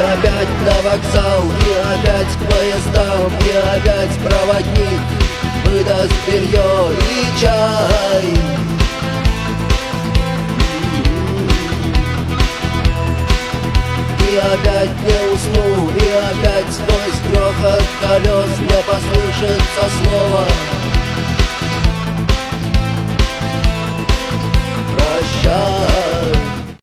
опять на вокзал, и опять к поездам, и опять проводник выдаст белье и чай. И опять не усну, и опять сквозь грохот колес мне послышен